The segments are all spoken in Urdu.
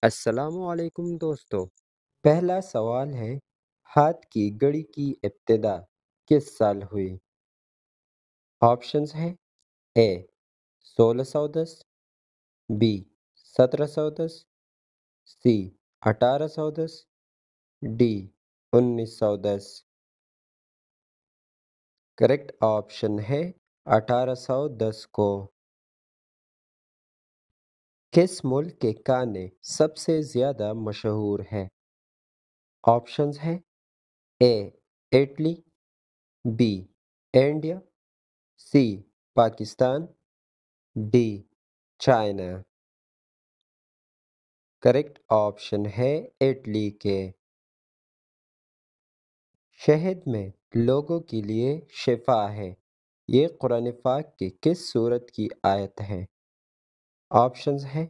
السلام علیکم دوستو۔ پہلا سوال ہے، ہاتھ کی گھڑی کی ابتدا کس سال ہوئی؟ آپشنز ہیں: A 1610، B 1710، C 1810، D 1910۔ Correct option ہے 1810 کو۔ کس ملک کے گانے سب سے زیادہ مشہور ہیں؟ آپشنز ہیں: A Italy, B India, C Pakistan, D China. Correct option ہے اٹلی کے۔ شہد میں لوگوں کے لیے شفا ہے، یہ قرآن پاک کی کس سورت کی آیت ہے؟ آپشنز ہیں: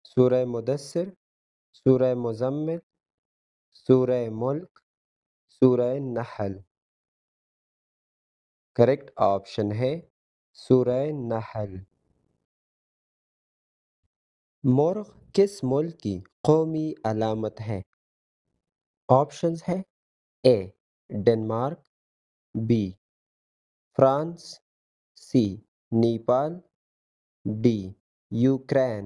سورہ مدثر، سورہ مزمل، سورہ ملک، سورہ نحل۔ کریکٹ آپشن ہے سورہ نحل۔ مرغ کس ملک کی قومی علامت ہے؟ آپشنز ہیں: A Denmark, B France, C Nepal, D Ukraine.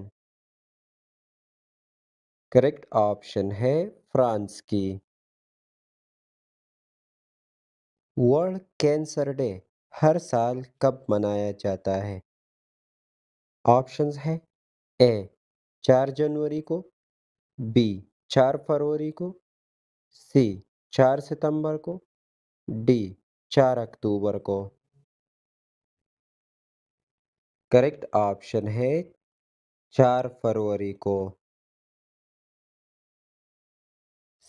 Correct option ہے فرانس کی۔ ورلڈ کینسر ڈے ہر سال کب منایا جاتا ہے؟ آپشنز ہیں: اے 4 جنوری کو، بی 4 فروری کو، سی 4 ستمبر کو، ڈی 4 اکتوبر کو۔ کریکٹ آپشن ہے 4 فروری کو۔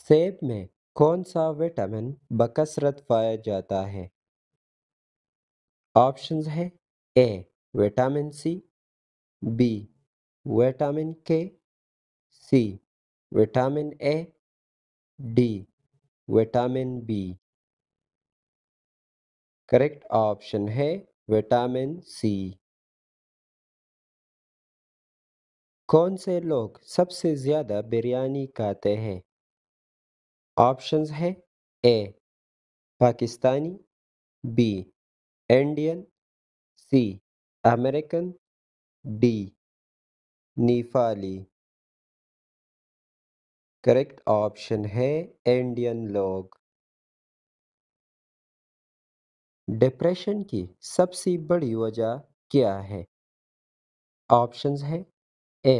سیب میں کون سا وٹامن بکثرت پایا جاتا ہے؟ آپشنز ہیں: A vitamin C, B vitamin K, C vitamin A, D vitamin B. Correct option ہے وٹامن سی۔ کون سے لوگ سب سے زیادہ بریانی کھاتے ہیں؟ آپشنز ہیں: A Pakistani, B Indian, C American, D Nepali. Correct option ہے انڈین لوگ۔ ڈپریشن کی سب سے بڑی وجہ کیا ہے؟ آپشنز ہیں: اے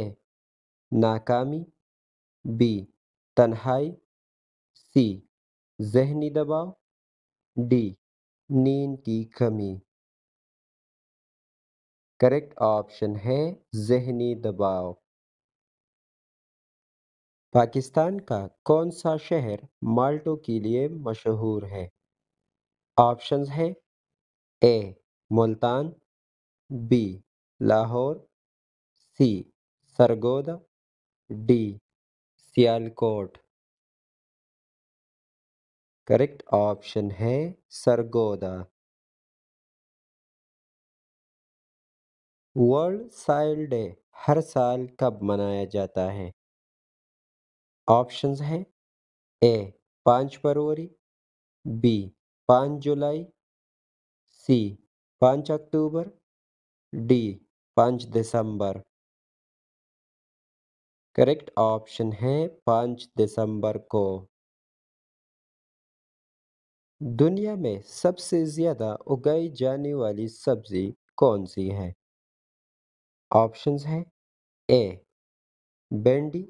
ناکامی، بی تنہائی، سی ذہنی دباؤ، ڈی نیند کی کمی۔ کریکٹ آپشن ہے ذہنی دباؤ۔ پاکستان کا کون سا شہر مالٹوں کے لیے مشہور ہے؟ آپشنز ہیں: A Multan, B Lahore, C Sargodha, D Sialkot. Correct option ہے سرگودا۔ ورلڈ سائل ڈے ہر سال کب منایا جاتا ہے؟ آپشنز ہیں: اے 5 فروری، بی 5 جولائی، سی 5 اکتوبر، ڈی 5 دسمبر۔ کریکٹ آپشن ہے 5 دسمبر کو۔ دنیا میں سب سے زیادہ اگائی جانے والی سبزی کون سی ہے؟ آپشنز ہیں: اے بھنڈی،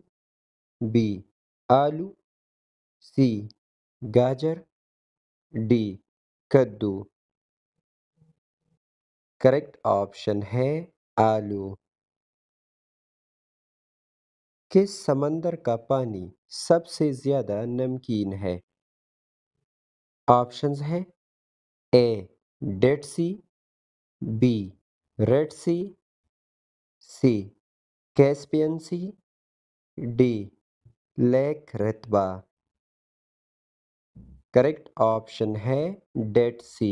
بی آلو، سی گاجر، ڈی کدو۔ کریکٹ آپشن ہے آلو۔ کس سمندر کا پانی سب سے زیادہ نمکین ہے؟ آپشنز ہیں: A dead sea, B red sea, C Caspian sea, D lake Retba. Correct option ہے ڈیڈ سی۔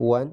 1,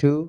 2,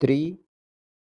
3,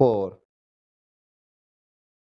4।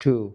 2।